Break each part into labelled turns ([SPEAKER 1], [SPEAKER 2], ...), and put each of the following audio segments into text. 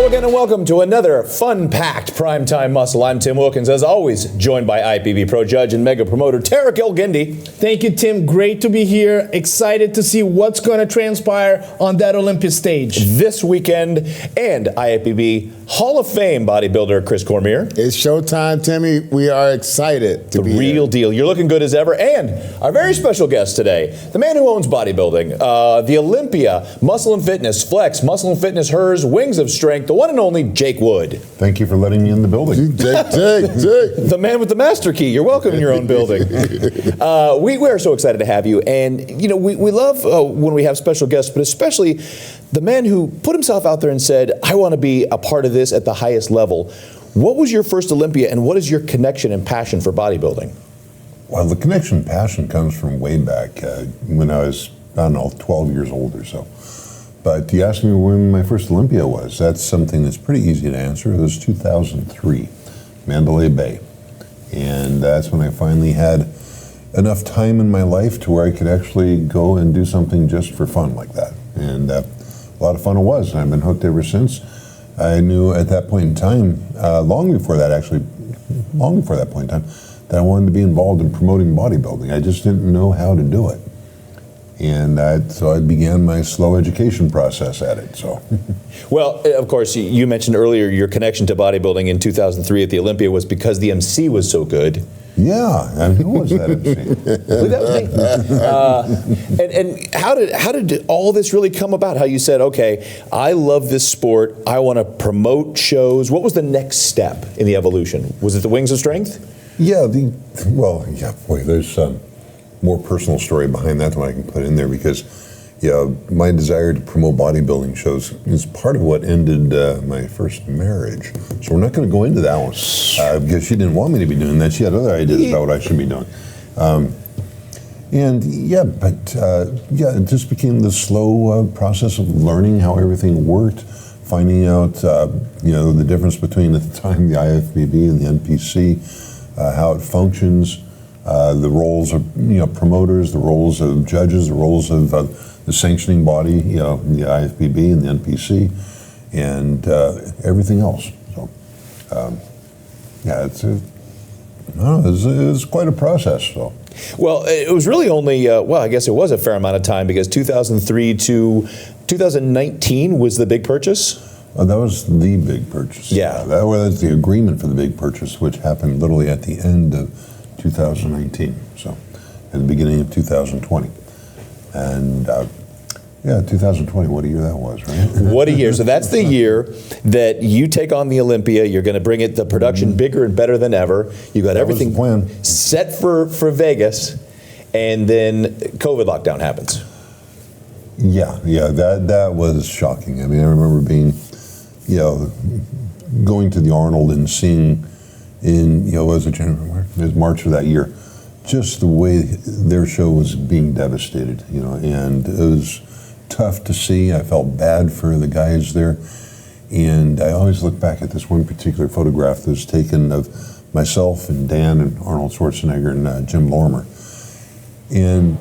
[SPEAKER 1] Hello again and welcome to another fun-packed Primetime Muscle. I'm Tim Wilkins, as always, joined by IPB Pro Judge and Mega Promoter Tara Gilgindi.
[SPEAKER 2] Thank you, Tim. Great to be here. Excited to see what's going to transpire on that Olympia stage
[SPEAKER 1] this weekend. And IPB Hall of Fame bodybuilder Chris Cormier.
[SPEAKER 3] It's showtime, Timmy. We are excited to be here.
[SPEAKER 1] The real deal. You're looking good as ever. And our very special guest today, the man who owns bodybuilding, the Olympia, Muscle and Fitness, Flex, Muscle and Fitness, Hers, Wings of Strength, the one and only Jake Wood.
[SPEAKER 4] Thank you for letting me in the building.
[SPEAKER 3] Jake.
[SPEAKER 1] The man with the master key. You're welcome in your own building. We are so excited to have you. And, you know, we love when we have special guests, but especially the man who put himself out there and said, I want to be a part of this at the highest level. What was your first Olympia, and what is your connection and passion for bodybuilding?
[SPEAKER 4] Well, the connection and passion comes from way back when I was, 12 years old or so. But you asked me when my first Olympia was. That's something that's pretty easy to answer. It was 2003, Mandalay Bay. And that's when I finally had enough time in my life to where I could actually go and do something just for fun like that. And a lot of fun it was, and I've been hooked ever since. I knew at that point in time, long before that point in time, that I wanted to be involved in promoting bodybuilding. I just didn't know how to do it. And so I began my slow education process at it. So,
[SPEAKER 1] well, of course, you mentioned earlier your connection to bodybuilding in 2003 at the Olympia was because the MC was so good.
[SPEAKER 4] Yeah, and who was that MC?
[SPEAKER 1] That was me. And how did all this really come about? How you said, okay, I love this sport. I want to promote shows. What was the next step in the evolution? Was it the Wings of Strength?
[SPEAKER 4] Yeah, there's more personal story behind that than I can put in there because, my desire to promote bodybuilding shows is part of what ended my first marriage. So we're not going to go into that one because she didn't want me to be doing that. She had other ideas about what I should be doing. It just became the slow process of learning how everything worked, finding out, the difference between at the time the IFBB and the NPC, how it functions. The roles of promoters, the roles of judges, the roles of the sanctioning body, the IFBB and the NPC, and everything else. So, it was quite a process. So,
[SPEAKER 1] well, it was really only I guess it was a fair amount of time because 2003 to 2019 was the big purchase.
[SPEAKER 4] That was the big purchase.
[SPEAKER 1] Yeah,
[SPEAKER 4] that was the agreement for the big purchase, which happened literally at the end of 2019, so at the beginning of 2020. And 2020, what a year that was, right?
[SPEAKER 1] What a year. So that's the year that you take on the Olympia. You're going to bring the production bigger and better than ever. You got everything set for Vegas, and then COVID lockdown happens.
[SPEAKER 4] Yeah, that was shocking. I mean, I remember being, going to the Arnold and seeing in, it was March of that year, just the way their show was being devastated, and it was tough to see. I felt bad for the guys there, and I always look back at this one particular photograph that was taken of myself and Dan and Arnold Schwarzenegger and Jim Lorimer, and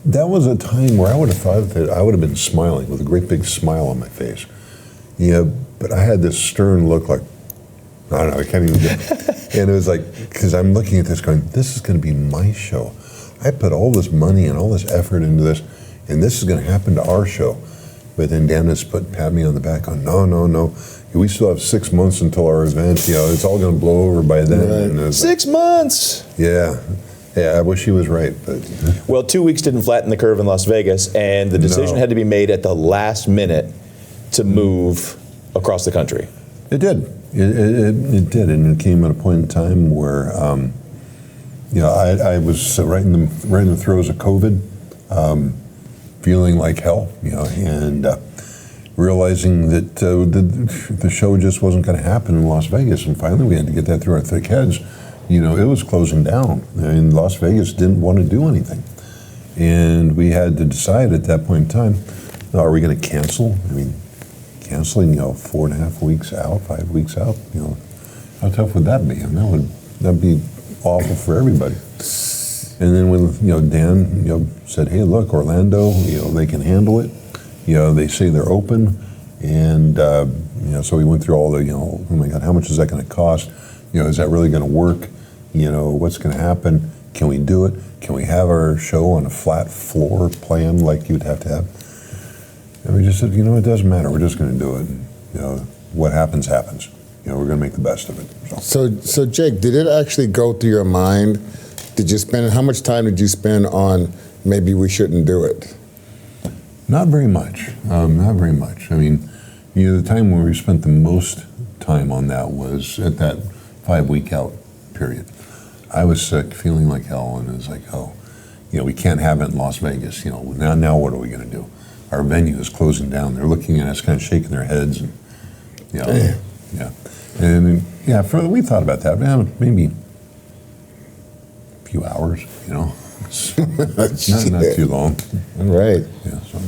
[SPEAKER 4] that was a time where I would have thought that I would have been smiling with a great big smile on my face, but I had this stern look like, I don't know, I can't even get it. And it was like, because I'm looking at this going, this is going to be my show. I put all this money and all this effort into this, and this is going to happen to our show. But then Dan just pat me on the back on, no. We still have 6 months until our event. It's all going to blow over by then.
[SPEAKER 1] Right. 6 months!
[SPEAKER 4] Yeah, I wish he was right. But
[SPEAKER 1] well, 2 weeks didn't flatten the curve in Las Vegas, and the decision had to be made at the last minute to move across the country.
[SPEAKER 4] It did. It did, and it came at a point in time where, I was right in the throes of COVID, feeling like hell, and realizing that the show just wasn't going to happen in Las Vegas, and finally we had to get that through our thick heads. It was closing down, and Las Vegas didn't want to do anything, and we had to decide at that point in time, are we going to cancel? I mean, canceling, 4.5 weeks out, 5 weeks out, how tough would that be? And that'd be awful for everybody. And then when Dan said, hey, look, Orlando, they can handle it. They say they're open, And so we went through all the, oh my God, how much is that going to cost? Is that really going to work? What's going to happen? Can we do it? Can we have our show on a flat floor plan like you'd have to have? And we just said, it doesn't matter. We're just going to do it. And, what happens, happens. We're going to make the best of it.
[SPEAKER 3] So Jake, did it actually go through your mind? How much time did you spend on maybe we shouldn't do it?
[SPEAKER 4] Not very much. Not very much. I mean, the time when we spent the most time on that was at that 5-week out period. I was sick, feeling like hell, and it was like, we can't have it in Las Vegas. Now what are we going to do? Our venue is closing down. They're looking at us, kind of shaking their heads, and yeah. And we thought about that. Maybe a few hours. Not too long.
[SPEAKER 3] Right.
[SPEAKER 4] Yeah. So.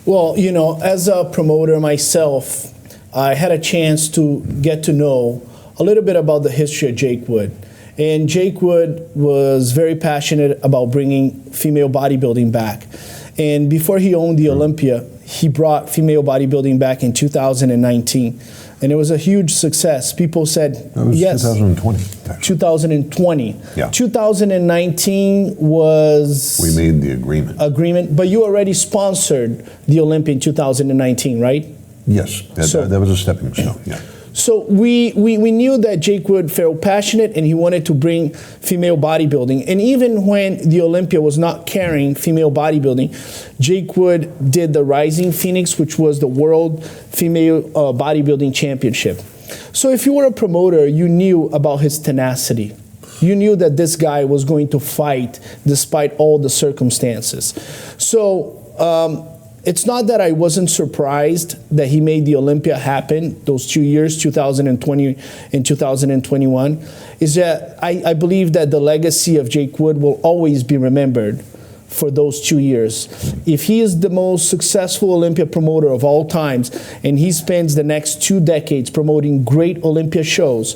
[SPEAKER 2] Well, as a promoter myself, I had a chance to get to know a little bit about the history of Jake Wood. And Jake Wood was very passionate about bringing female bodybuilding back. And before he owned the Olympia, he brought female bodybuilding back in 2019. And it was a huge success. People said,
[SPEAKER 4] that was
[SPEAKER 2] yes.
[SPEAKER 4] 2020. Actually.
[SPEAKER 2] 2020.
[SPEAKER 4] Yeah.
[SPEAKER 2] 2019 was...
[SPEAKER 4] We made the agreement.
[SPEAKER 2] But you already sponsored the Olympia in 2019, right?
[SPEAKER 4] Yes. That was a stepping stone, yeah.
[SPEAKER 2] So we knew that Jake Wood felt passionate and he wanted to bring female bodybuilding. And even when the Olympia was not carrying female bodybuilding, Jake Wood did the Rising Phoenix, which was the World Female Bodybuilding Championship. So if you were a promoter, you knew about his tenacity. You knew that this guy was going to fight despite all the circumstances. So it's not that I wasn't surprised that he made the Olympia happen those 2 years, 2020 and 2021, is that I believe that the legacy of Jake Wood will always be remembered for those 2 years. If he is the most successful Olympia promoter of all times, and he spends the next 2 decades promoting great Olympia shows,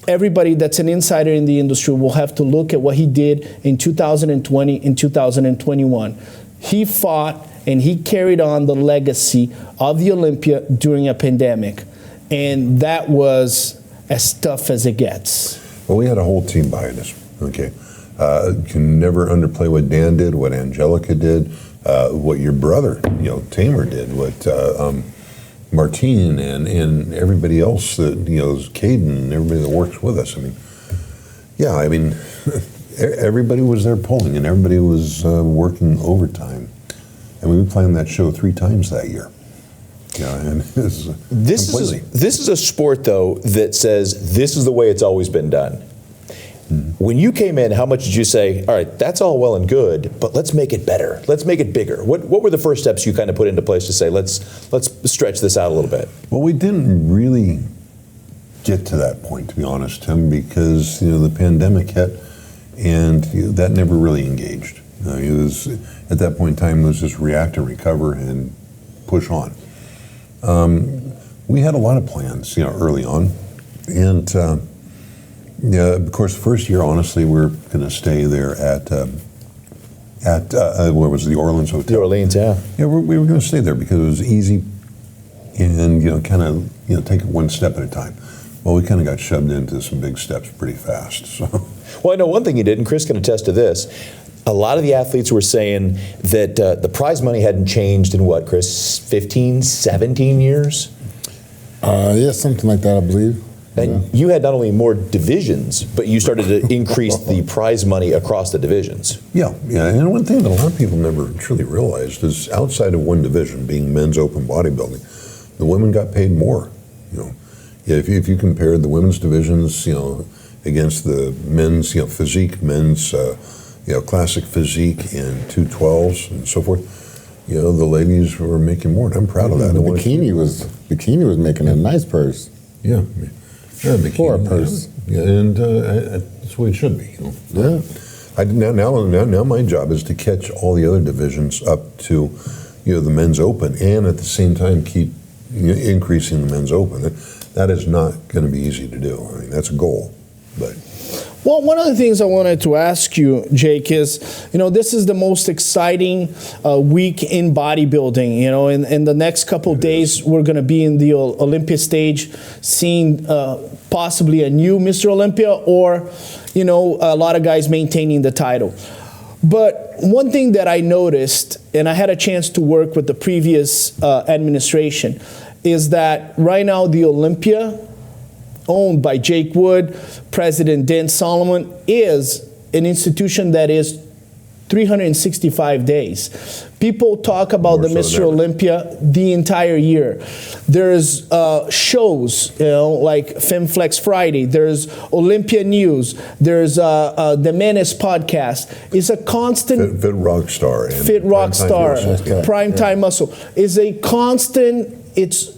[SPEAKER 2] everybody that's an insider in the industry will have to look at what he did in 2020 and 2021. He fought and he carried on the legacy of the Olympia during a pandemic. And that was as tough as it gets.
[SPEAKER 4] Well, we had a whole team behind us, okay? Can never underplay what Dan did, what Angelica did, what your brother, Tamer did, what Martine and everybody else that, Caden and everybody that works with us. Everybody was there pulling and everybody was working overtime. And we planned that show 3 times that year. And this
[SPEAKER 1] is a sport, though, that says this is the way it's always been done. Mm-hmm. When you came in, how much did you say, all right, that's all well and good, but let's make it better. Let's make it bigger. What were the first steps you kind of put into place to say, let's stretch this out a little bit?
[SPEAKER 4] Well, we didn't really get to that point, to be honest, Tim, because the pandemic hit and that never really engaged. It was, at that point in time, it was just react and recover and push on. We had a lot of plans, early on. And, of course, the first year, honestly, we're going to stay there at where was it, the Orleans Hotel?
[SPEAKER 1] The Orleans, yeah.
[SPEAKER 4] Yeah, we were going to stay there because it was easy and, take it one step at a time. Well, we kind of got shoved into some big steps pretty fast, so.
[SPEAKER 1] Well, I know one thing you did, and Chris can attest to this. A lot of the athletes were saying that the prize money hadn't changed in what, Chris, 15, 17 years?
[SPEAKER 3] Yeah, something like that, I believe.
[SPEAKER 1] And you had not only more divisions, but you started to increase the prize money across the divisions. Yeah.
[SPEAKER 4] And one thing that a lot of people never truly realized is outside of one division, being men's open bodybuilding, the women got paid more. If you compared the women's divisions, against the men's, physique, men's, classic physique and 212s and so forth, the ladies were making more, and I'm proud of that.
[SPEAKER 3] The bikini was making a nice purse.
[SPEAKER 4] Yeah, bikini.
[SPEAKER 3] For a purse.
[SPEAKER 4] Yeah, and that's the way it should be.
[SPEAKER 3] Yeah.
[SPEAKER 4] Now my job is to catch all the other divisions up to, the men's open, and at the same time keep increasing the men's open. That is not going to be easy to do. I mean, that's a goal, but.
[SPEAKER 2] Well, one of the things I wanted to ask you, Jake, is, this is the most exciting week in bodybuilding. In the next couple of days, we're going to be in the Olympia stage, seeing possibly a new Mr. Olympia or, a lot of guys maintaining the title. But one thing that I noticed, and I had a chance to work with the previous administration, is that right now the Olympia, owned by Jake Wood, President Dan Solomon, is an institution that is 365 days. People talk about the Mr. Olympia the entire year. There's shows, like FemFlex Friday. There's Olympia News. There's the Menace podcast. It's a constant.
[SPEAKER 4] Fit Rockstar.
[SPEAKER 2] Fit Rockstar. Primetime Muscle. Is a constant. It's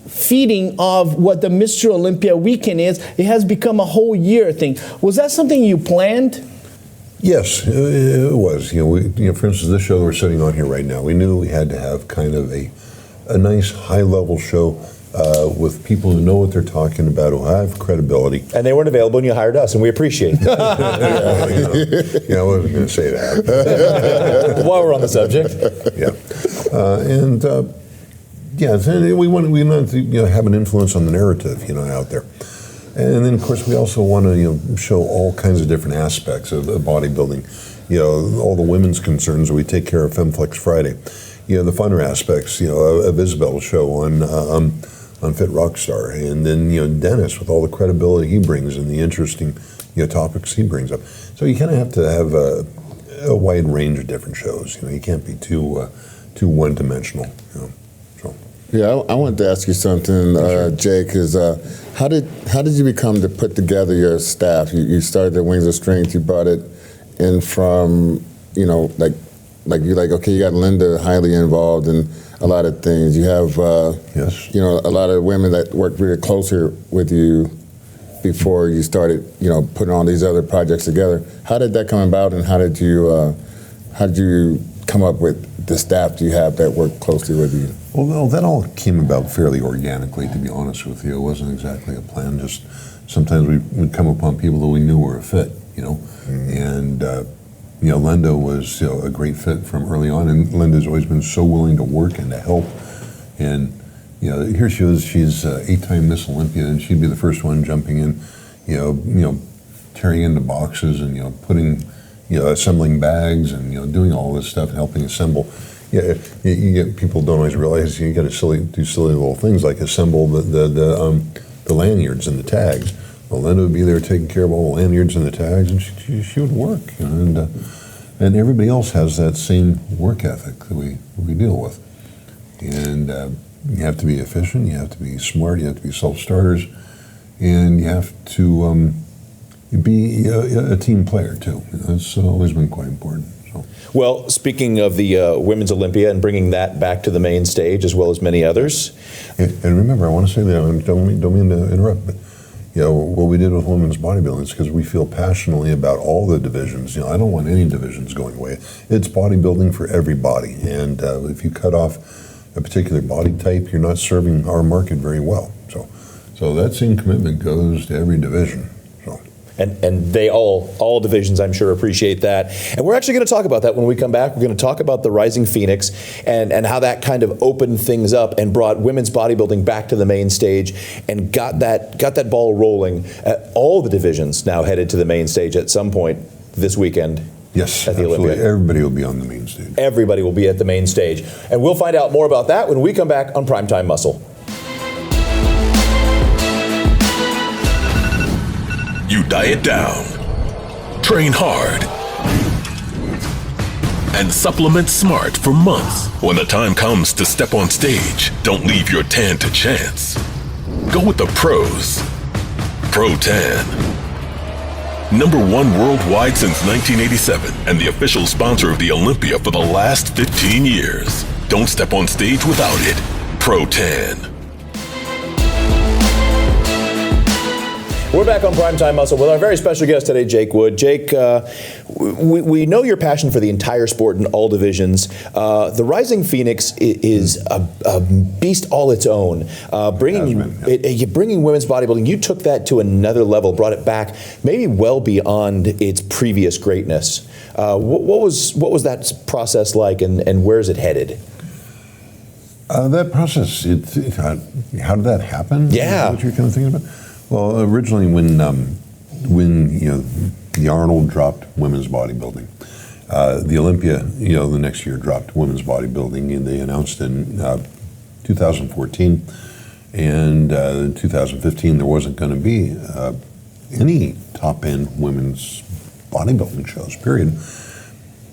[SPEAKER 2] feeding of what the Mr. Olympia weekend is. It has become a whole year thing. Was that something you planned?
[SPEAKER 4] Yes, it was. For instance, this show that we're sitting on here right now, we knew we had to have kind of a nice high-level show with people who know what they're talking about, who have credibility.
[SPEAKER 1] And they weren't available, and you hired us, and we appreciate it.
[SPEAKER 4] I wasn't going to say that.
[SPEAKER 1] While we're on the subject.
[SPEAKER 4] We want to have an influence on the narrative, out there. And then, of course, we also want to show all kinds of different aspects of bodybuilding. All the women's concerns that we take care of FemFlex Friday. The funner aspects, of Isabel's show on Fit Rockstar. And then, Dennis with all the credibility he brings and the interesting, topics he brings up. So you kind of have to have a wide range of different shows. You can't be too one-dimensional.
[SPEAKER 3] Yeah, I wanted to ask you something, Jake. Is how did you become to put together your staff? You started at Wings of Strength. You brought it in from okay, you got Linda highly involved in a lot of things. You have a lot of women that worked really closer with you before you started putting all these other projects together. How did that come about, and how did you come up with the staff you have that work closely with you?
[SPEAKER 4] Well, that all came about fairly organically, to be honest with you. It wasn't exactly a plan. Just sometimes we'd come upon people that we knew were a fit, And, Linda was a great fit from early on. And Linda's always been so willing to work and to help. And, here she was, she's 8-time Miss Olympia, and she'd be the first one jumping in, tearing into boxes and, putting, assembling bags and, doing all this stuff and helping assemble. Yeah, you get people don't always realize you got to do silly little things like assemble the lanyards and the tags. Well, Linda would be there taking care of all the lanyards and the tags, and she would work. And everybody else has that same work ethic that we deal with. And you have to be efficient. You have to be smart. You have to be self-starters, and you have to be a team player too. That's always been quite important.
[SPEAKER 1] Well, speaking of the Women's Olympia and bringing that back to the main stage, as well as many others.
[SPEAKER 4] And remember, I want to say that, don't mean to interrupt, but what we did with women's bodybuilding is because we feel passionately about all the divisions. I don't want any divisions going away. It's bodybuilding for everybody, and if you cut off a particular body type, you're not serving our market very well. So that same commitment goes to every division.
[SPEAKER 1] And they all divisions, I'm sure, appreciate that. And we're actually going to talk about that when we come back. We're going to talk about the Rising Phoenix and how that kind of opened things up and brought women's bodybuilding back to the main stage and got that ball rolling. All the divisions now headed to the main stage at some point this weekend.
[SPEAKER 4] Yes,
[SPEAKER 1] at the
[SPEAKER 4] absolutely.
[SPEAKER 1] Olympia.
[SPEAKER 4] Everybody will be on the main stage.
[SPEAKER 1] Everybody will be at the main stage. And we'll find out more about that when we come back on Primetime Muscle.
[SPEAKER 5] You diet down, train hard, and supplement smart for months. When the time comes to step on stage, don't leave your tan to chance. Go with the pros. Pro Tan. #1 worldwide since 1987 and the official sponsor of the Olympia for the last 15 years. Don't step on stage without it. Pro Tan.
[SPEAKER 1] We're back on Primetime Muscle with our very special guest today, Jake Wood. Jake, we know your passion for the entire sport in all divisions. The Rising Phoenix is a beast all its own. Bringing women's bodybuilding, you took that to another level, brought it back maybe well beyond its previous greatness. What was that process like, and where is it headed?
[SPEAKER 4] That process, how did that happen?
[SPEAKER 1] Yeah.
[SPEAKER 4] Is that what you're kind of thinking about? Well, originally when the Arnold dropped women's bodybuilding, the Olympia, the next year dropped women's bodybuilding, and they announced in 2014, and in 2015 there wasn't going to be any top-end women's bodybuilding shows, period.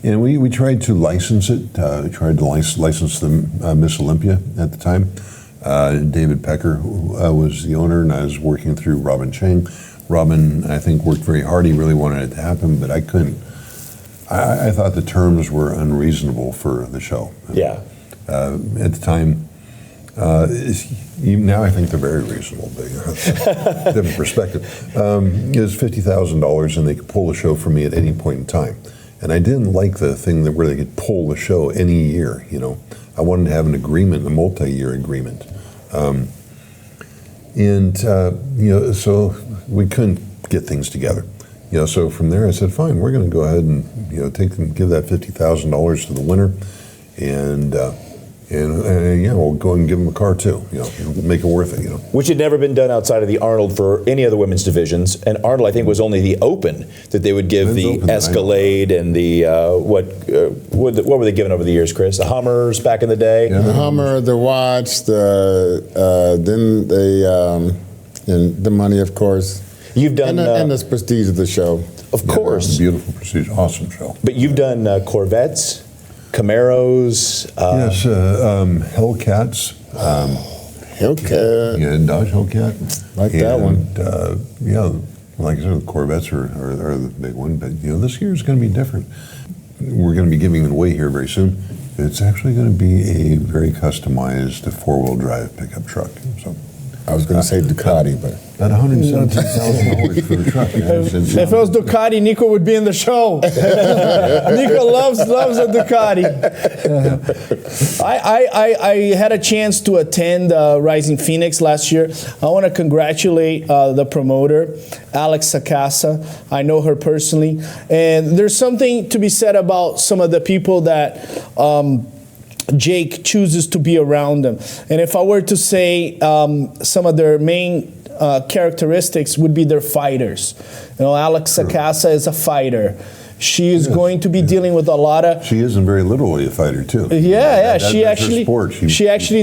[SPEAKER 4] And we tried to license it. We tried to license the Miss Olympia at the time. David Pecker was the owner, and I was working through Robin Chang. Robin, I think, worked very hard. He really wanted it to happen, but I couldn't. I thought the terms were unreasonable for the show.
[SPEAKER 1] Yeah.
[SPEAKER 4] At the time, now I think they're very reasonable. Different perspective. It was $50,000, and they could pull the show for me at any point in time. And I didn't like the thing where they could pull the show any year. I wanted to have an agreement, a multi-year agreement. So we couldn't get things together. So from there I said, fine, we're going to go ahead and give that $50,000 to the winner, and we'll go and give them a car too. Make it worth it.
[SPEAKER 1] Which had never been done outside of the Arnold for any of the women's divisions. And Arnold, I think, was only the Open that they would give the Escalade and the what were they given over the years, Chris? The Hummers back in the day.
[SPEAKER 3] Yeah, the Hummer, the watch, then the money, of course.
[SPEAKER 1] You've done
[SPEAKER 3] and the prestige of the show.
[SPEAKER 1] Of course,
[SPEAKER 4] beautiful, prestige, awesome show.
[SPEAKER 1] But you've done Corvettes, Camaros.
[SPEAKER 4] Yes, Hellcats.
[SPEAKER 3] Hellcat.
[SPEAKER 4] Yeah, Dodge Hellcat.
[SPEAKER 3] Like that one.
[SPEAKER 4] Like I said, the Corvettes are the big one. But this year is going to be different. We're going to be giving it away here very soon. It's actually going to be a very customized four-wheel drive pickup truck. So
[SPEAKER 3] I was going to say Ducati, but
[SPEAKER 4] about $117,000 for the truck.
[SPEAKER 2] If it was Ducati, Nico would be in the show. Nico loves a Ducati. I had a chance to attend Rising Phoenix last year. I want to congratulate the promoter, Alex Sacasa. I know her personally. And there's something to be said about some of the people that Jake chooses to be around them. And if I were to say some of their main characteristics would be their fighters. Alex Sacasa is a fighter. She is going to be dealing with a lot of...
[SPEAKER 4] She is, and very literally a fighter, too.
[SPEAKER 2] Yeah.
[SPEAKER 4] That's
[SPEAKER 2] She actually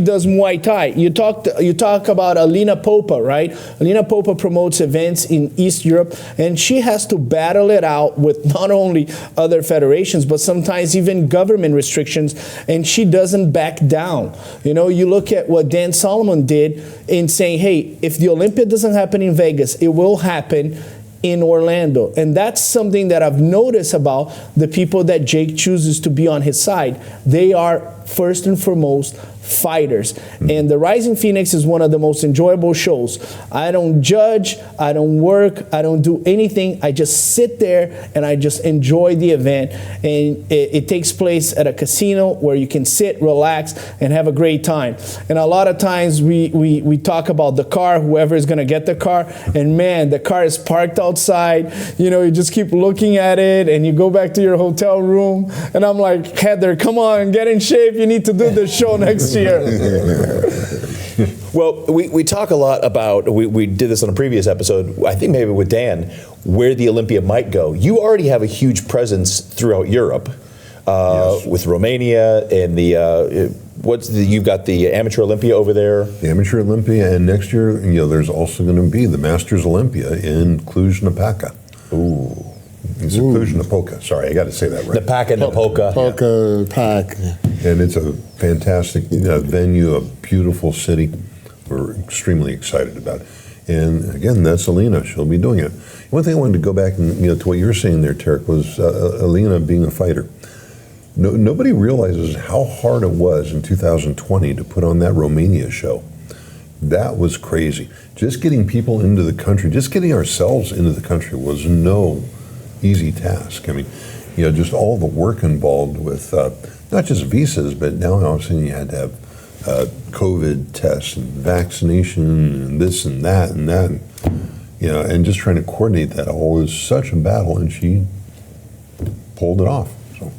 [SPEAKER 2] does Muay Thai. You talk about Alina Popa, right? Alina Popa promotes events in East Europe, and she has to battle it out with not only other federations, but sometimes even government restrictions, and she doesn't back down. You look at what Dan Solomon did in saying, hey, if the Olympia doesn't happen in Vegas, it will happen in Orlando. And that's something that I've noticed about the people that Jake chooses to be on his side. They are first and foremost fighters. And the Rising Phoenix is one of the most enjoyable shows. I don't judge, I don't work, I don't do anything. I just sit there and I just enjoy the event. And it takes place at a casino where you can sit, relax, and have a great time. And a lot of times we talk about the car, whoever is going to get the car, and man, the car is parked outside. You just keep looking at it, and you go back to your hotel room, and I'm like, Heather, come on, get in shape. You need to do this show next year.
[SPEAKER 1] Well, we talk a lot about, we did this on a previous episode, I think maybe with Dan, where the Olympia might go. You already have a huge presence throughout Europe, yes, with Romania and you've got the Amateur Olympia over there.
[SPEAKER 4] The Amateur Olympia, and next year, there's also going to be the Masters Olympia in Cluj-Napoca.
[SPEAKER 1] Ooh.
[SPEAKER 4] It's Cluj-Napoca. Sorry, I got to say that right.
[SPEAKER 1] Napoca.
[SPEAKER 4] And it's a fantastic venue, a beautiful city. We're extremely excited about it. And again, that's Alina. She'll be doing it. One thing I wanted to go back and to what you were saying there, Tarek, was Alina being a fighter. Nobody realizes how hard it was in 2020 to put on that Romania show. That was crazy. Just getting people into the country, just getting ourselves into the country was no easy task. I mean, just all the work involved with not just visas, but now all of a sudden you had to have COVID tests and vaccination and this and that and that. And just trying to coordinate that all was such a battle, and she pulled it off. So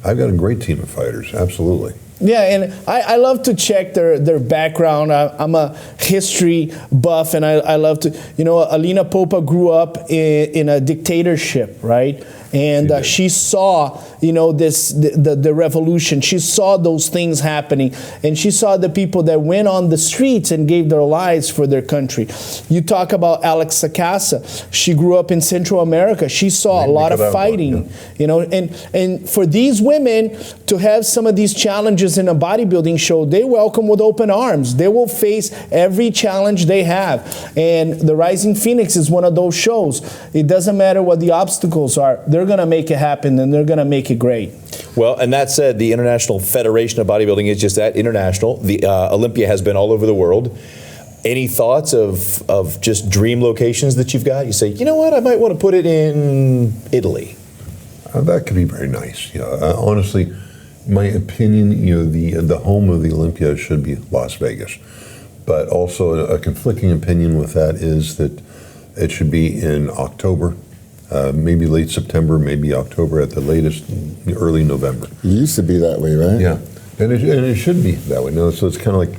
[SPEAKER 4] I've got a great team of fighters, absolutely.
[SPEAKER 2] Yeah, and I love to check their background. I'm a history buff, and I love to, Alina Popa grew up in a dictatorship, right? And she saw, the revolution. She saw those things happening, and she saw the people that went on the streets and gave their lives for their country. You talk about Alex Sacasa. She grew up in Central America. She saw a lot of fighting, and for these women to have some of these challenges in a bodybuilding show, they welcome with open arms. They will face every challenge they have, and the Rising Phoenix is one of those shows. It doesn't matter what the obstacles are. They're going to make it happen, and they're going to make it great.
[SPEAKER 1] Well, and that said, the International Federation of Bodybuilding is just that, international. The Olympia has been all over the world. Any thoughts of just dream locations that you've got? You say, you know what, I might want to put it in Italy.
[SPEAKER 4] That could be very nice. Honestly, my opinion, the home of the Olympia should be Las Vegas. But also a conflicting opinion with that is that it should be in October. Maybe late September, maybe October at the latest, early November.
[SPEAKER 3] It used to be that way, right?
[SPEAKER 4] Yeah, and it should be that way. No, so it's kind of like,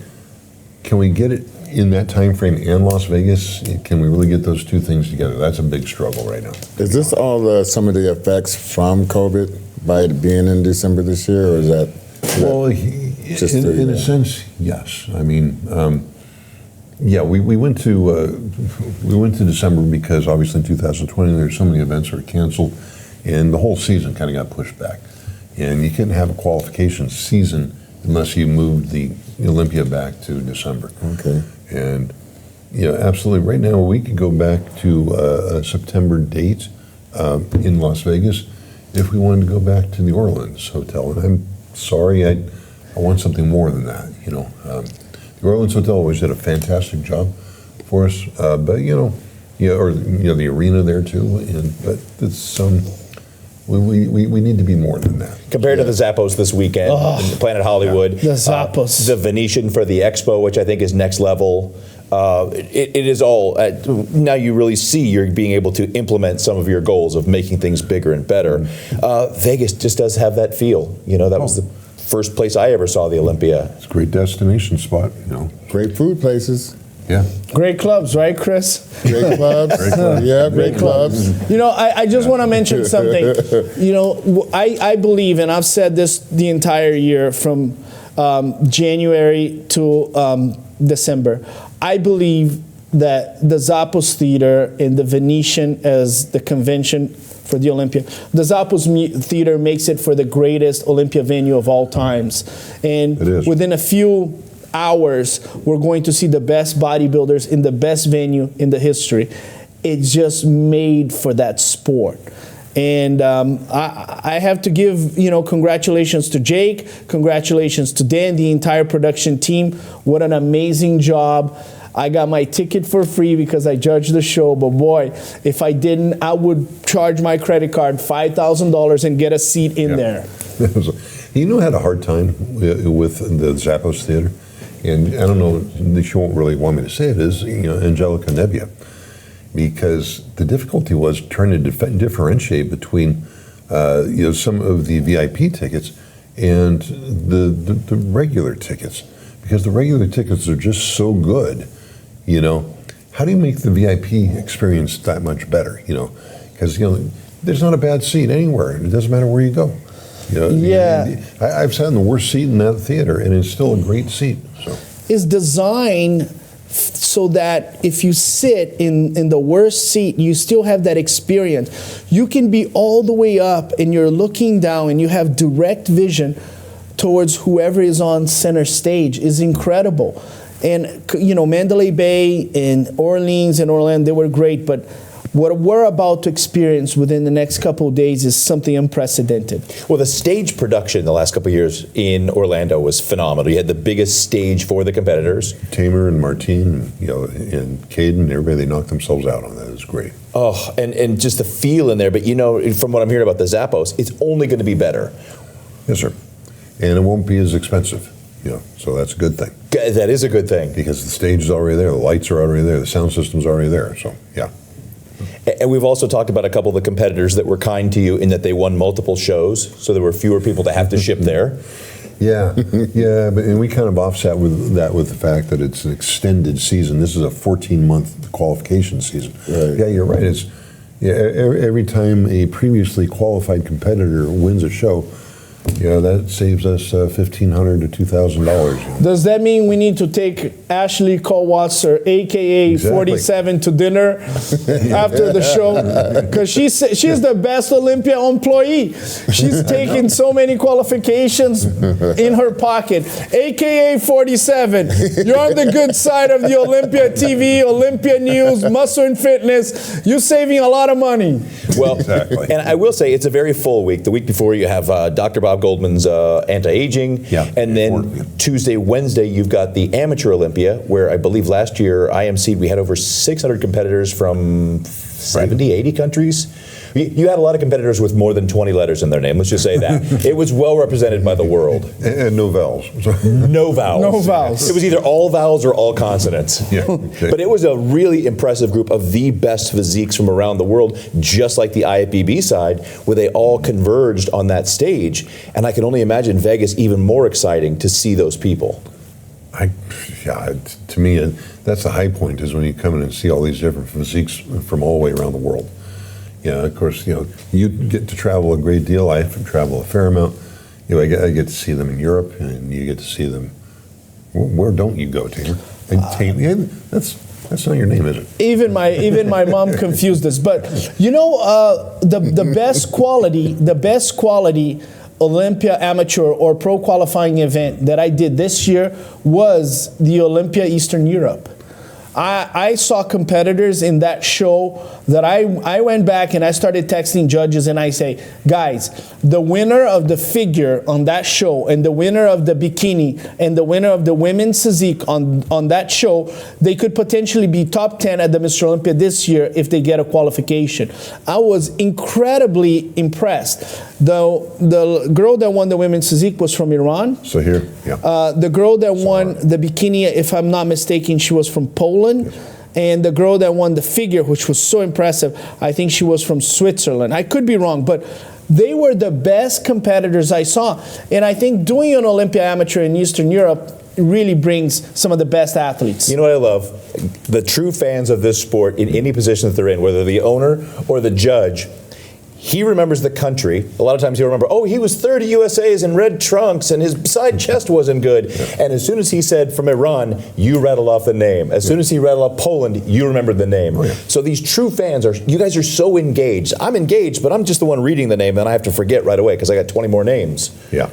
[SPEAKER 4] can we get it in that time frame and Las Vegas? Can we really get those two things together? That's a big struggle right now.
[SPEAKER 3] Is this all some of the effects from COVID by it being in December this year, or is that?
[SPEAKER 4] Well, in a sense, yes. I mean. Yeah, we went to December because obviously in 2020 there were so many events that were canceled, and the whole season kind of got pushed back. And you couldn't have a qualification season unless you moved the Olympia back to December.
[SPEAKER 3] Okay.
[SPEAKER 4] And absolutely. Right now we could go back to a September date in Las Vegas if we wanted to go back to the Orleans Hotel. And I'm sorry, I want something more than that. The Orleans Hotel always did a fantastic job for us, but the arena there too. But it's we need to be more than that.
[SPEAKER 1] Compared to the Zappos this weekend, in Planet Hollywood,
[SPEAKER 2] the Zappos,
[SPEAKER 1] the Venetian for the Expo, which I think is next level. It is all now. You really see you're being able to implement some of your goals of making things bigger and better. Vegas just does have that feel. That was the first place I ever saw the Olympia.
[SPEAKER 4] It's a great destination spot,
[SPEAKER 3] Great food places.
[SPEAKER 4] Yeah.
[SPEAKER 2] Great clubs, right, Chris?
[SPEAKER 3] Great clubs. Yeah, great clubs.
[SPEAKER 2] I just want to mention something. I believe, and I've said this the entire year from January to December, I believe that the Zappos Theater and the Venetian as the convention for the Olympia. The Zappos Theater makes it for the greatest Olympia venue of all times. And within a few hours, we're going to see the best bodybuilders in the best venue in the history. It's just made for that sport. And I have to give, congratulations to Jake, congratulations to Dan, the entire production team. What an amazing job. I got my ticket for free because I judged the show, but boy, if I didn't, I would charge my credit card $5,000 and get a seat in there.
[SPEAKER 4] I had a hard time with the Zappos Theater, and I don't know, she won't really want me to say it, is Angelica Nebbia, because the difficulty was trying to differentiate between some of the VIP tickets and the regular tickets, because the regular tickets are just so good. How do you make the VIP experience that much better? Because there's not a bad seat anywhere. It doesn't matter where you go. I've sat in the worst seat in that theater, and it's still a great seat. So
[SPEAKER 2] it's designed so that if you sit in the worst seat, you still have that experience. You can be all the way up, and you're looking down, and you have direct vision towards whoever is on center stage. Is incredible. And Mandalay Bay and Orleans and Orlando, they were great, but what we're about to experience within the next couple of days is something unprecedented.
[SPEAKER 1] Well, the stage production the last couple of years in Orlando was phenomenal. You had the biggest stage for the competitors.
[SPEAKER 4] Tamer and Martine, and Caden, everybody, they knocked themselves out on that. It was great.
[SPEAKER 1] Oh, and just the feel in there. But from what I'm hearing about the Zappos, it's only going to be better.
[SPEAKER 4] Yes, sir. And it won't be as expensive. So that's a good thing.
[SPEAKER 1] That is a good thing.
[SPEAKER 4] Because the stage is already there, the lights are already there, the sound system's already there. So, yeah.
[SPEAKER 1] And we've also talked about a couple of the competitors that were kind to you in that they won multiple shows, so there were fewer people to have to ship there.
[SPEAKER 4] Yeah, and we kind of offset with the fact that it's an extended season. This is a 14-month qualification season.
[SPEAKER 3] Right.
[SPEAKER 4] Yeah, you're right. Every time a previously qualified competitor wins a show, that saves us $1,500 to $2,000.
[SPEAKER 2] Does that mean we need to take Ashley Kowalser, a.k.a.
[SPEAKER 4] Exactly.
[SPEAKER 2] 47, to dinner after the show? Because she's the best Olympia employee. She's taken so many qualifications in her pocket. A.k.a. 47, you're on the good side of the Olympia TV, Olympia News, Muscle and Fitness. You're saving a lot of money.
[SPEAKER 1] Well,
[SPEAKER 4] Exactly.
[SPEAKER 1] And I will say it's a very full week. The week before you have Dr. Bob Goldman's anti-aging, and then Tuesday, Wednesday you've got the Amateur Olympia, where I believe last year IMC we had over 600 competitors from 70, 80 countries. You had a lot of competitors with more than 20 letters in their name. Let's just say that. It was well represented by the world.
[SPEAKER 4] And no vowels.
[SPEAKER 1] No vowels.
[SPEAKER 2] No vowels.
[SPEAKER 1] It was either all vowels or all consonants.
[SPEAKER 4] Yeah.
[SPEAKER 1] But it was a really impressive group of the best physiques from around the world, just like the IFBB side, where they all converged on that stage. And I can only imagine Vegas even more exciting to see those people.
[SPEAKER 4] To me, that's the high point, is when you come in and see all these different physiques from all the way around the world. Of course, you get to travel a great deal. I have to travel a fair amount. I get to see them in Europe, and you get to see them. Where don't you go, Tamer? And that's not your name, is it?
[SPEAKER 2] Even my mom confused us. But the best quality Olympia amateur or pro qualifying event that I did this year was the Olympia Eastern Europe. I saw competitors in that show that I went back and I started texting judges and I say, guys, the winner of the figure on that show and the winner of the bikini and the winner of the women's physique on that show, they could potentially be top 10 at the Mr. Olympia this year if they get a qualification. I was incredibly impressed. The girl that won the women's physique was from Iran.
[SPEAKER 4] So here,
[SPEAKER 2] the girl that won the bikini, if I'm not mistaken, she was from Poland. And the girl that won the figure, which was so impressive, I think she was from Switzerland. I could be wrong, but they were the best competitors I saw. And I think doing an Olympia amateur in Eastern Europe really brings some of the best athletes.
[SPEAKER 1] You know what I love? The true fans of this sport in any position that they're in, whether the owner or the judge, he remembers the country. A lot of times he'll remember, oh, he was 30 USAs in red trunks and his side chest wasn't good. And as soon as he said from Iran, you rattle off the name. As soon as he rattled off Poland, you remembered the name. So these true fans you guys are so engaged. I'm engaged, but I'm just the one reading the name and I have to forget right away because I got 20 more names.
[SPEAKER 4] Yeah.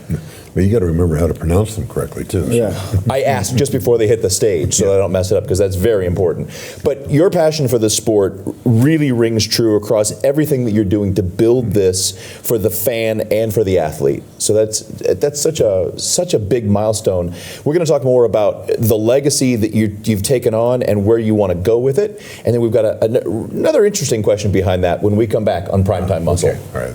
[SPEAKER 4] But you got to remember how to pronounce them correctly, too.
[SPEAKER 2] Yeah.
[SPEAKER 1] I ask just before they hit the stage so that I don't mess it up because that's very important. But your passion for this sport really rings true across everything that you're doing to build this for the fan and for the athlete. So that's such a big milestone. We're going to talk more about the legacy that you've taken on and where you want to go with it. And then we've got another interesting question behind that when we come back on Primetime Muscle.
[SPEAKER 4] Okay. All right.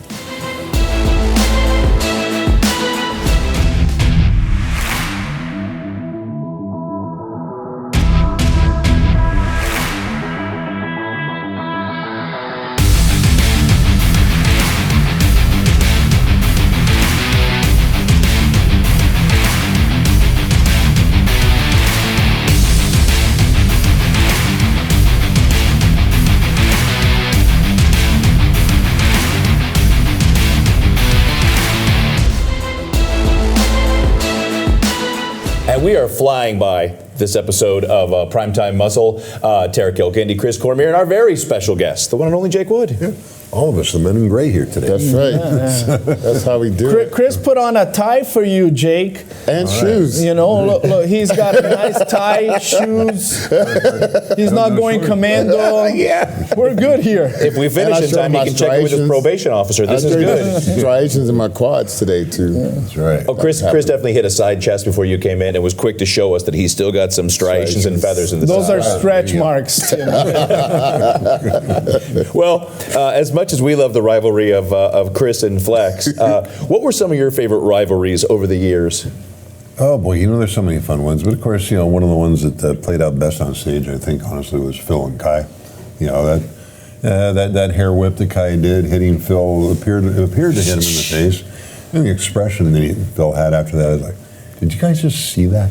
[SPEAKER 1] We are flying by this episode of Primetime Muscle. Tara Kilkenny, Chris Cormier, and our very special guest, the one and only Jake Wood.
[SPEAKER 4] Yeah. all of us, the men in gray here today.
[SPEAKER 3] That's right. That's how we do it.
[SPEAKER 2] Chris put on a tie for you, Jake.
[SPEAKER 3] And shoes.
[SPEAKER 2] You know, look, he's got a nice tie, shoes. He's not going commando.
[SPEAKER 1] Yeah.
[SPEAKER 2] We're good here.
[SPEAKER 1] If we
[SPEAKER 3] And
[SPEAKER 1] finish
[SPEAKER 3] I
[SPEAKER 1] in
[SPEAKER 3] showed
[SPEAKER 1] time, he
[SPEAKER 3] my
[SPEAKER 1] can check in with his
[SPEAKER 3] striations.
[SPEAKER 1] probation officer. This is good.
[SPEAKER 3] Striations in my quads today, too.
[SPEAKER 4] That's right.
[SPEAKER 1] Oh, Chris definitely hit a side chest before you came in and was quick to show us that he's still got some striations and feathers in the
[SPEAKER 2] Those
[SPEAKER 1] side.
[SPEAKER 2] are stretch marks, Tim.
[SPEAKER 1] Well, as much as we love the rivalry of Chris and Flex, what were some of your favorite rivalries over the years?
[SPEAKER 4] Oh boy, you know there's so many fun ones, but of course, one of the ones that played out best on stage, I think, honestly, was Phil and Kai. That hair whip that Kai did, hitting Phil appeared to hit him in the face, and the expression that Phil had after that is like, "Did you guys just see that?"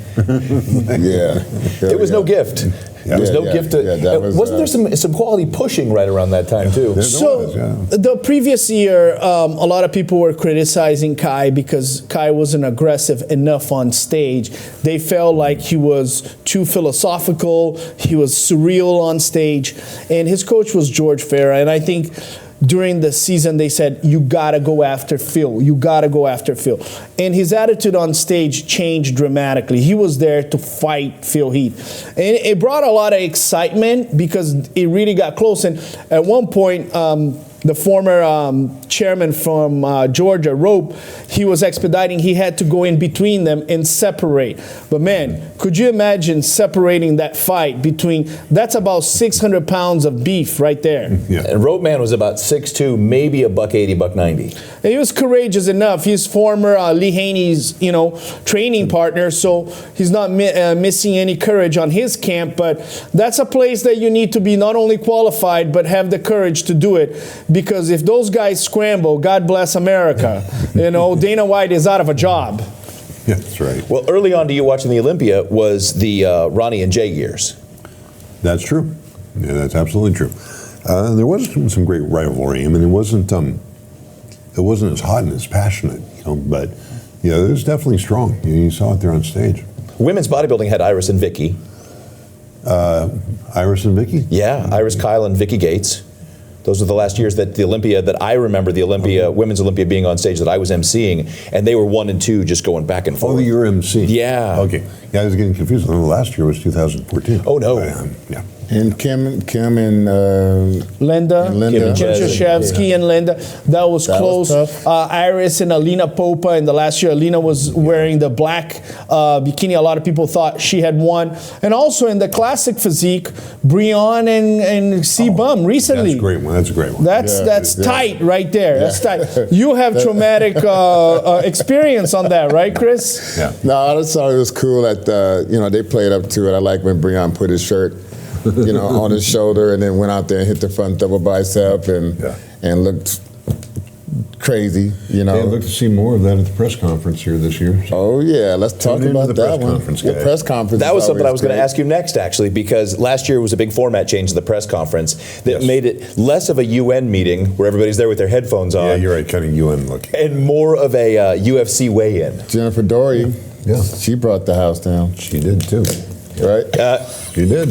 [SPEAKER 3] Yeah.
[SPEAKER 1] It was no gift. There was no gift. Wasn't there some quality pushing right around that time too?
[SPEAKER 2] So the previous year, a lot of people were criticizing Kai because Kai wasn't aggressive enough on stage. They felt like he was too philosophical. He was surreal on stage, and his coach was George Farah. And I think during the season they said, you gotta go after Phil. You gotta go after Phil. And his attitude on stage changed dramatically. He was there to fight Phil Heath. And it brought a lot of excitement because it really got close. And at one point, the former chairman from Georgia, Rope, he was expediting. He had to go in between them and separate. But man, could you imagine separating that fight between, that's about 600 pounds of beef right there.
[SPEAKER 4] Yeah.
[SPEAKER 1] And Rope Man was about 6'2", maybe a $180, $190.
[SPEAKER 2] And he was courageous enough. He's former Lee Haney's, training partner, so he's not missing any courage on his camp. But that's a place that you need to be not only qualified, but have the courage to do it. Because if those guys scramble, God bless America. Dana White is out of a job.
[SPEAKER 4] Yeah, that's right.
[SPEAKER 1] Well, early on to you watching the Olympia was the Ronnie and Jay years.
[SPEAKER 4] That's true. Yeah, that's absolutely true. There was some great rivalry. I mean, it wasn't as hot and as passionate, but it was definitely strong. You saw it there on stage.
[SPEAKER 1] Women's bodybuilding had Iris and Vicky.
[SPEAKER 4] Iris and Vicky?
[SPEAKER 1] Yeah, Iris Kyle and Vicky Gates. Those were the last years that I remember the Women's Olympia being on stage that I was emceeing, and they were 1 and 2 just going back and forth.
[SPEAKER 4] Oh, you're MC.
[SPEAKER 1] Yeah.
[SPEAKER 4] Okay. Yeah, I was getting confused. The last year was 2014.
[SPEAKER 1] Oh, no.
[SPEAKER 4] Yeah.
[SPEAKER 3] And Kim and
[SPEAKER 2] Linda,
[SPEAKER 3] Linda.
[SPEAKER 2] Kim Krzyzewski and Linda. That was close. Iris and Alina Popa in the last year. Alina was wearing the black bikini. A lot of people thought she had won. And also in the classic physique, Breon and C-Bum recently.
[SPEAKER 4] That's a great one. That's a great one.
[SPEAKER 2] That's tight right there. That's tight. You have traumatic experience on that, right, Chris?
[SPEAKER 4] Yeah.
[SPEAKER 3] No, I just thought it was cool that they played up to it. I like when Breon put his shirt on his shoulder and then went out there and hit the front double bicep and looked crazy,
[SPEAKER 4] Yeah, I'd like to see more of that at the press conference here this year. So.
[SPEAKER 3] Oh yeah, let's talk about that one. The press conference.
[SPEAKER 1] That was something I was going to ask you next, actually, because last year was a big format change to the press conference that made it less of a UN meeting where everybody's there with their headphones on.
[SPEAKER 4] Yeah, you're right, kind of UN looking.
[SPEAKER 1] And more of a UFC weigh-in.
[SPEAKER 3] Jennifer Dory, she brought the house down.
[SPEAKER 4] She did too.
[SPEAKER 3] Right?
[SPEAKER 4] She did.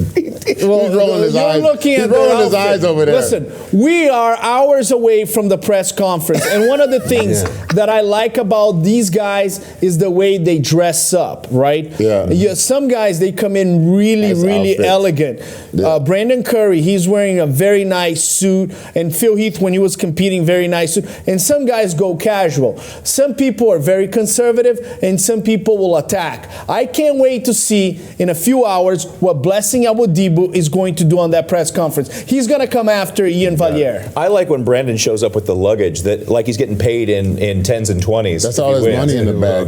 [SPEAKER 2] Well,
[SPEAKER 3] He's rolling his eyes.
[SPEAKER 2] Looking
[SPEAKER 3] He's
[SPEAKER 2] at
[SPEAKER 3] rolling his eyes over there.
[SPEAKER 2] Listen, we are hours away from the press conference, and one of the things that I like about these guys is the way they dress up, right?
[SPEAKER 3] Yeah.
[SPEAKER 2] Some guys, they come in really
[SPEAKER 3] outfits.
[SPEAKER 2] elegant.
[SPEAKER 3] Yeah.
[SPEAKER 2] Brandon Curry, he's wearing a very nice suit, and Phil Heath, when he was competing, very nice suit. And some guys go casual. Some people are very conservative, and some people will attack. I can't wait to see in a few hours what Blessing Awodibu is going to do on that press conference. He's going to come after Ian Valier.
[SPEAKER 1] I like when Brandon shows up with the luggage that like he's getting paid in 10s and 20s.
[SPEAKER 3] That's all his money in the bag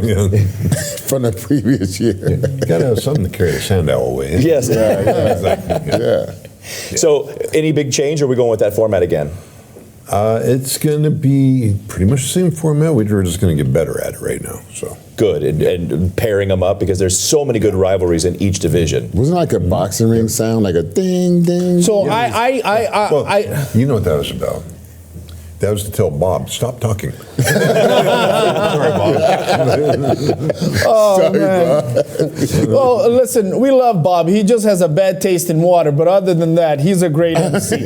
[SPEAKER 3] from the previous year.
[SPEAKER 4] You got to have something to carry the Sandow away.
[SPEAKER 1] Yes.
[SPEAKER 3] Yeah.
[SPEAKER 1] So, any big change, or are we going with that format again?
[SPEAKER 4] It's going to be pretty much the same format. We're just going to get better at it right now. So
[SPEAKER 1] Good, and pairing them up because there's so many good rivalries in each division.
[SPEAKER 3] Wasn't it like a boxing ring sound, like a ding, ding?
[SPEAKER 2] So
[SPEAKER 4] well, you know what that was about. That was to tell Bob, stop talking. Sorry, Bob.
[SPEAKER 2] Oh,
[SPEAKER 3] Sorry,
[SPEAKER 2] man.
[SPEAKER 3] Bob.
[SPEAKER 2] Well, listen, we love Bob. He just has a bad taste in water, but other than that, he's a great MC.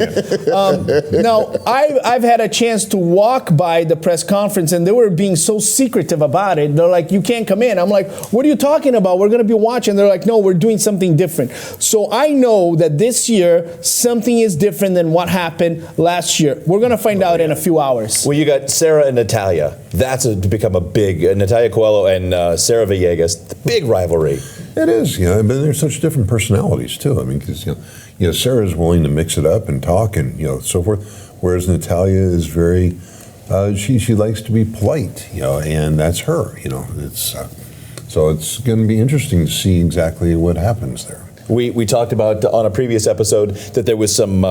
[SPEAKER 2] Now, I've had a chance to walk by the press conference, and they were being so secretive about it. They're like, you can't come in. I'm like, what are you talking about? We're going to be watching. They're like, no, we're doing something different. So I know that this year, something is different than what happened last year. We're going to find out in a few hours.
[SPEAKER 1] Well, you got Sarah and Natalia. That's become a big Natalia Coelho and Sarah Villegas. The big rivalry.
[SPEAKER 4] It is, you know, but they're such different personalities too. I mean, because you know, Sarah's willing to mix it up and talk and so forth, whereas Natalia is very, she likes to be polite, and that's her. It's so it's going to be interesting to see exactly what happens there.
[SPEAKER 1] We talked about on a previous episode that there was some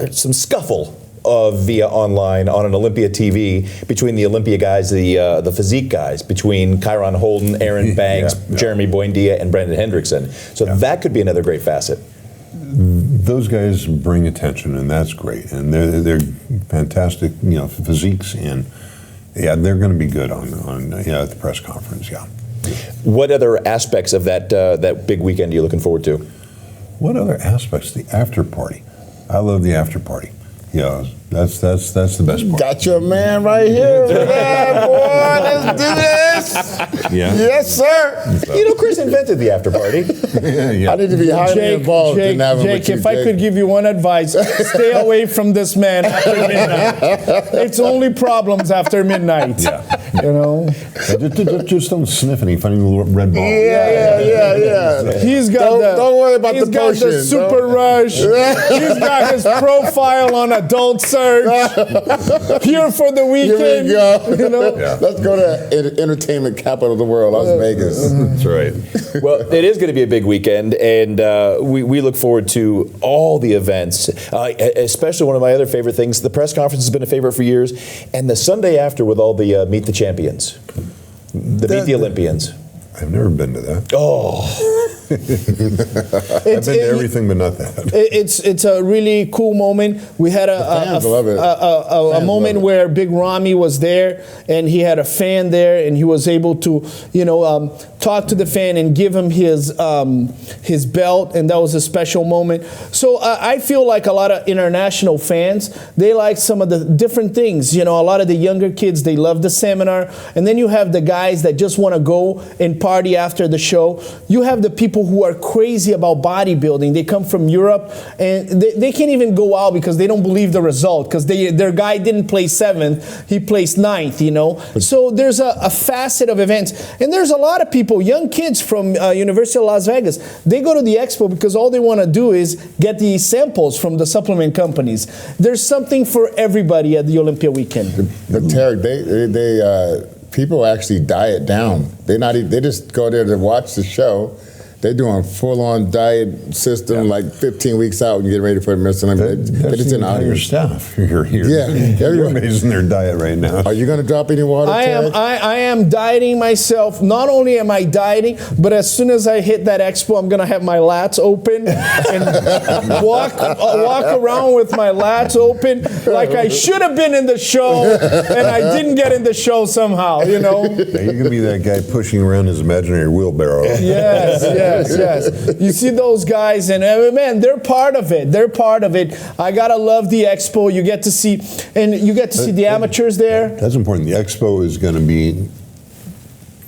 [SPEAKER 1] scuffle via online on an Olympia TV between the Olympia guys, the physique guys, between Kyron Holden, Aaron Banks, Jeremy Buendia, and Brandon Hendrickson. So that could be another great facet.
[SPEAKER 4] Those guys bring attention, and that's great. And they're fantastic, physiques, and they're going to be good on at the press conference. Yeah.
[SPEAKER 1] What other aspects of that big weekend are you looking forward to?
[SPEAKER 4] What other aspects? The after party. I love the after party. Yeah, that's the best part.
[SPEAKER 3] Got your man right here. Yeah, boy, let's do this.
[SPEAKER 4] Yeah.
[SPEAKER 3] Yes, sir.
[SPEAKER 1] Chris invented the after party.
[SPEAKER 3] I need to be highly involved in that one with you,
[SPEAKER 2] If I could give you one advice, stay away from this man after midnight. It's only problems after midnight.
[SPEAKER 4] Just don't sniff any funny little red balls.
[SPEAKER 3] Yeah.
[SPEAKER 2] He's got
[SPEAKER 3] Don't worry about the potion.
[SPEAKER 2] He's got the super rush. He's got his profile on adult search. Here for the weekend.
[SPEAKER 3] Here we go. Let's go to entertainment capital of the world, Las Vegas.
[SPEAKER 4] That's right.
[SPEAKER 1] Well, it is going to be a big weekend, and we look forward to all the events, especially one of my other favorite things. The press conference has been a favorite for years, and the Sunday after with all the Meet the Champions, Meet the Olympians.
[SPEAKER 4] I've never been to that.
[SPEAKER 1] Oh.
[SPEAKER 4] I've been to everything but not that.
[SPEAKER 2] It's a really cool moment. We had a moment where Big Ramy was there, and he had a fan there, and he was able to, talk to the fan and give him his belt, and that was a special moment. So I feel like a lot of international fans, they like some of the different things. A lot of the younger kids, they love the seminar, and then you have the guys that just want to go and party after the show. You have the people who are crazy about bodybuilding. They come from Europe, and they can't even go out because they don't believe the result, because their guy didn't place 7th, he placed 9th, So there's a facet of events, and there's a lot of people, young kids from University of Las Vegas, they go to the expo because all they want to do is get the samples from the supplement companies. There's something for everybody at the Olympia weekend.
[SPEAKER 3] But Tarek, they people actually diet down. They just go there to watch the show. They're doing full-on diet system, like 15 weeks out and get ready for the Mr. Olympia.
[SPEAKER 4] They're just in your staff. You're here. You're amazing their diet right now.
[SPEAKER 3] Are you going to drop any water, Tarek?
[SPEAKER 2] I am dieting myself. Not only am I dieting, but as soon as I hit that expo, I'm going to have my lats open and walk around with my lats open like I should have been in the show, and I didn't get in the show somehow,
[SPEAKER 4] Yeah, you're going to be that guy pushing around his imaginary wheelbarrow.
[SPEAKER 2] Yes. You see those guys, and man, they're part of it. I gotta love the expo. You get to see the amateurs there.
[SPEAKER 4] That's important. The expo is going to be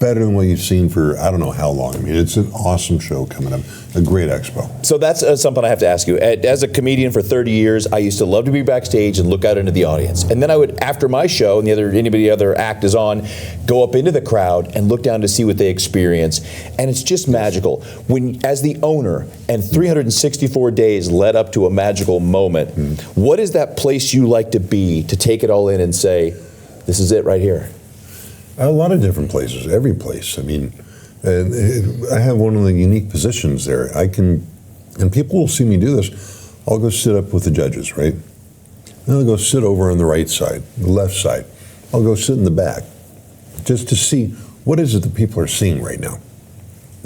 [SPEAKER 4] better than what you've seen for I don't know how long. I mean, it's an awesome show coming up, a great expo.
[SPEAKER 1] So that's something I have to ask you. As a comedian for 30 years, I used to love to be backstage and look out into the audience. And then I would, after my show and anybody other act is on, go up into the crowd and look down to see what they experience. And it's just magical. When, as the owner, and 364 days led up to a magical moment, what is that place you like to be, to take it all in and say, this is it right here?
[SPEAKER 4] A lot of different places, every place. I mean, I have one of the unique positions there. And people will see me do this. I'll go sit up with the judges, right? Then I'll go sit over on the right side, the left side. I'll go sit in the back, just to see what is it that people are seeing right now.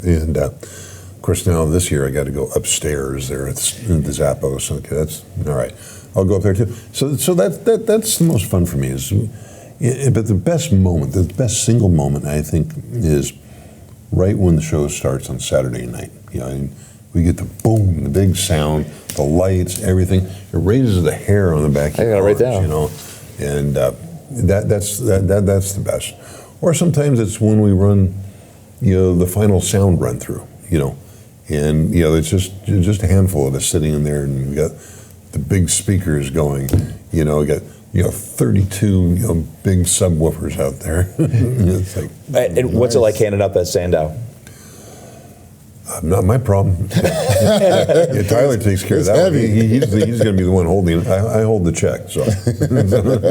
[SPEAKER 4] And of course, now this year I got to go upstairs there at the Zappos. Okay, that's all right. I'll go up there too. So that's the most fun for me. But the best moment, the best single moment, I think, is right when the show starts on Saturday night. And we get the boom, the big sound, the lights, everything. It raises the hair on the back of your arms, and that's the best. Or sometimes it's when we run, the final sound run through, and it's just a handful of us sitting in there, and we got the big speakers going, we got 32 big subwoofers out there. It's like,
[SPEAKER 1] and what's it like handing up that Sandow?
[SPEAKER 4] Not my problem. Tyler takes care of that.
[SPEAKER 3] Heavy.
[SPEAKER 4] He's going to be the one holding it. I hold the check. So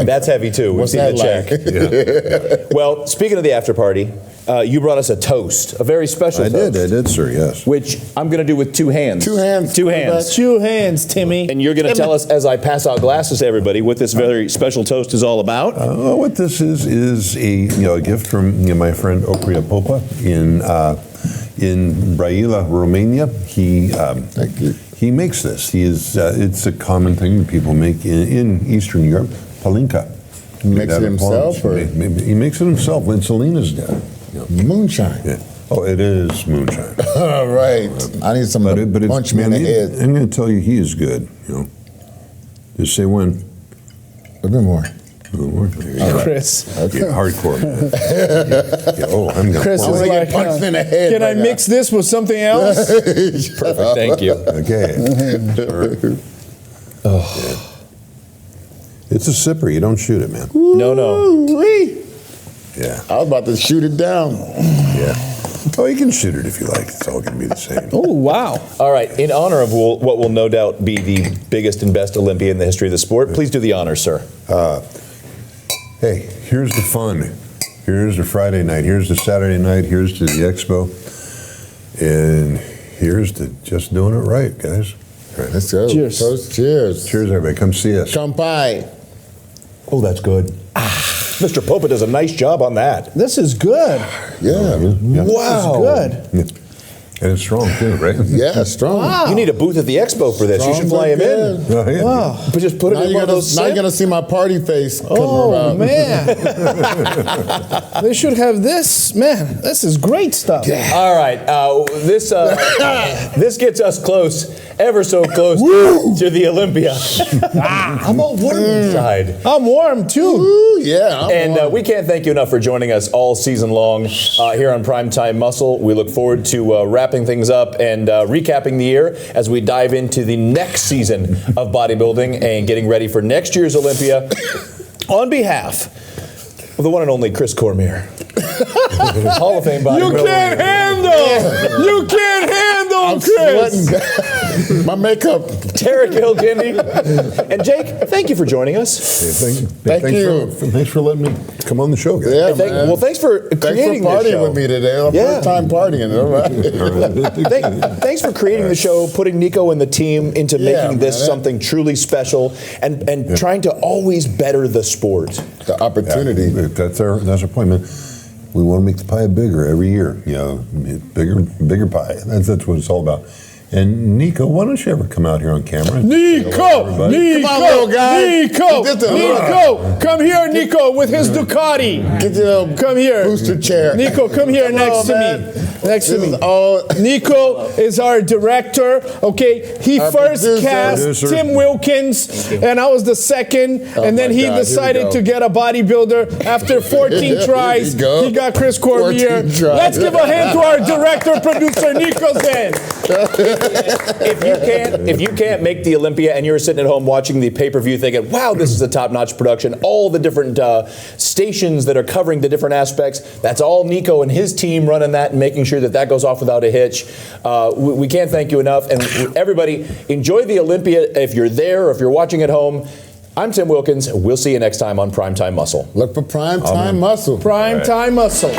[SPEAKER 1] that's heavy too. We've seen the check. Yeah. Well, speaking of the after party, you brought us a toast, a very special toast.
[SPEAKER 4] I did, sir. Yes.
[SPEAKER 1] Which I'm going to do with two hands.
[SPEAKER 3] Two hands.
[SPEAKER 2] Two hands, Timmy.
[SPEAKER 1] And you're going to tell us, as I pass out glasses to everybody, what this very special toast is all about.
[SPEAKER 4] What this is a gift from my friend Olympia Popa in Brăila, Romania.
[SPEAKER 3] Thank you.
[SPEAKER 4] He makes this. It's a common thing that people make in Eastern Europe. Palinka.
[SPEAKER 3] He makes it himself, or
[SPEAKER 4] he makes it himself. When Selena's dead.
[SPEAKER 3] Moonshine.
[SPEAKER 4] Yeah. Oh, it is moonshine.
[SPEAKER 3] All right. I need some to punch me in the head.
[SPEAKER 4] I'm going to tell you, he is good. Just say when.
[SPEAKER 3] A bit more.
[SPEAKER 2] Chris.
[SPEAKER 3] Okay.
[SPEAKER 4] Yeah, hardcore, man. I'm going
[SPEAKER 2] Chris
[SPEAKER 4] to
[SPEAKER 2] is like,
[SPEAKER 3] punched in the head.
[SPEAKER 2] can I mix this with something else?
[SPEAKER 1] Perfect. Thank you.
[SPEAKER 4] Okay. Yeah. It's a sipper. You don't shoot it, man.
[SPEAKER 1] No.
[SPEAKER 4] Yeah.
[SPEAKER 3] I was about to shoot it down.
[SPEAKER 4] Yeah. Oh, you can shoot it if you like. It's all going to be the same.
[SPEAKER 2] Oh, wow.
[SPEAKER 1] All right. In honor of what will no doubt be the biggest and best Olympia in the history of the sport, please do the honors, sir.
[SPEAKER 4] Hey, here's the fun. Here's the Friday night. Here's the Saturday night. Here's to the expo. And here's to just doing it right, guys. All right.
[SPEAKER 3] Let's go.
[SPEAKER 2] Cheers.
[SPEAKER 3] Toast, cheers.
[SPEAKER 4] Cheers, everybody. Come see us.
[SPEAKER 3] Kampai.
[SPEAKER 1] Oh, that's good. Mr. Popa does a nice job on that.
[SPEAKER 2] This is good.
[SPEAKER 3] Yeah.
[SPEAKER 1] Wow.
[SPEAKER 2] This is good.
[SPEAKER 4] And it's strong, too, right?
[SPEAKER 3] Yeah, strong.
[SPEAKER 2] Wow.
[SPEAKER 1] You need a booth at the expo for this. You should fly him in.
[SPEAKER 4] Oh, yeah.
[SPEAKER 2] Wow.
[SPEAKER 1] But just put it in one of those.
[SPEAKER 3] Now you're gonna see my party face coming
[SPEAKER 2] Oh,
[SPEAKER 3] around.
[SPEAKER 2] man. They should have this. Man, this is great stuff.
[SPEAKER 1] All right. This gets us close, ever so close to the Olympia. I'm all warm inside.
[SPEAKER 2] I'm warm, too.
[SPEAKER 3] Ooh, yeah.
[SPEAKER 1] And we can't thank you enough for joining us all season long here on Primetime Muscle. We look forward to wrapping things up and recapping the year as we dive into the next season of bodybuilding and getting ready for next year's Olympia. On behalf of the one and only Chris Cormier, Hall of Fame bodybuilder.
[SPEAKER 2] You can't handle
[SPEAKER 3] I'm
[SPEAKER 2] Chris.
[SPEAKER 3] sweating. My makeup.
[SPEAKER 1] Tarek Gilgindi. And Jake, thank you for joining us.
[SPEAKER 4] Hey,
[SPEAKER 3] Thank you.
[SPEAKER 4] Thanks for letting me come on the show, guys.
[SPEAKER 3] Yeah,
[SPEAKER 1] And
[SPEAKER 3] man.
[SPEAKER 1] thanks for creating
[SPEAKER 3] Thanks for
[SPEAKER 1] this
[SPEAKER 3] partying
[SPEAKER 1] show.
[SPEAKER 3] with me today.
[SPEAKER 1] Yeah.
[SPEAKER 3] First time partying. All right.
[SPEAKER 1] Thanks for creating the show, putting Nico and the team into
[SPEAKER 3] Yeah,
[SPEAKER 1] making this
[SPEAKER 3] man.
[SPEAKER 1] something truly special and trying to always better the sport.
[SPEAKER 3] The opportunity.
[SPEAKER 4] That's our point, man. We want to make the pie bigger every year. Bigger pie. That's what it's all about. And Nico, why don't you ever come out here on camera?
[SPEAKER 2] Nico!
[SPEAKER 3] Come on, little guy.
[SPEAKER 2] Nico! Come here, Nico, with his Ducati.
[SPEAKER 3] Get your little
[SPEAKER 2] Come here.
[SPEAKER 3] booster chair.
[SPEAKER 2] Nico, come here
[SPEAKER 3] Come
[SPEAKER 2] next
[SPEAKER 3] on,
[SPEAKER 2] to
[SPEAKER 3] man.
[SPEAKER 2] me. Next to
[SPEAKER 3] This
[SPEAKER 2] me.
[SPEAKER 3] is all-
[SPEAKER 2] Nico is our director. Okay, he
[SPEAKER 3] Our
[SPEAKER 2] first
[SPEAKER 3] producer.
[SPEAKER 2] cast
[SPEAKER 4] Producer.
[SPEAKER 2] Tim Wilkins, and I was the second. And then
[SPEAKER 3] my
[SPEAKER 2] he
[SPEAKER 3] God, here we
[SPEAKER 2] decided
[SPEAKER 3] go.
[SPEAKER 2] to get a bodybuilder after 14 tries.
[SPEAKER 3] Here we go.
[SPEAKER 2] He got Chris Cormier.
[SPEAKER 3] 14 tries.
[SPEAKER 2] Let's give a hand to our director, producer Nico Zen.
[SPEAKER 1] If you can't make the Olympia and you're sitting at home watching the pay-per-view thinking, wow, this is a top-notch production, all the different stations that are covering the different aspects, that's all Nico and his team running that and making sure that that goes off without a hitch. We can't thank you enough. And everybody, enjoy the Olympia if you're there or if you're watching at home. I'm Tim Wilkins. We'll see you next time on Primetime Muscle.
[SPEAKER 3] Look for Prime Time Muscle.
[SPEAKER 2] Prime time muscle.